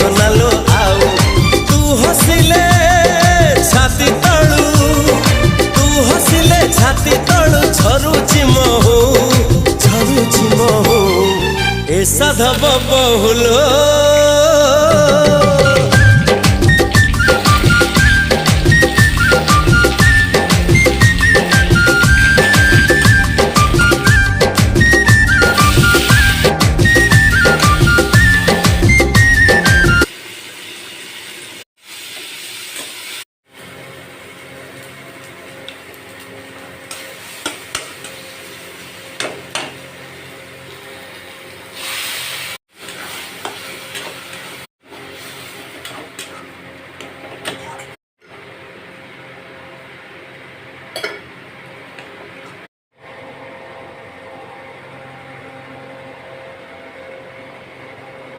सोनालो आउ तू हसिले छाती तळू तू हसिले छाती तळू झरुची महू ए साधव बहुलो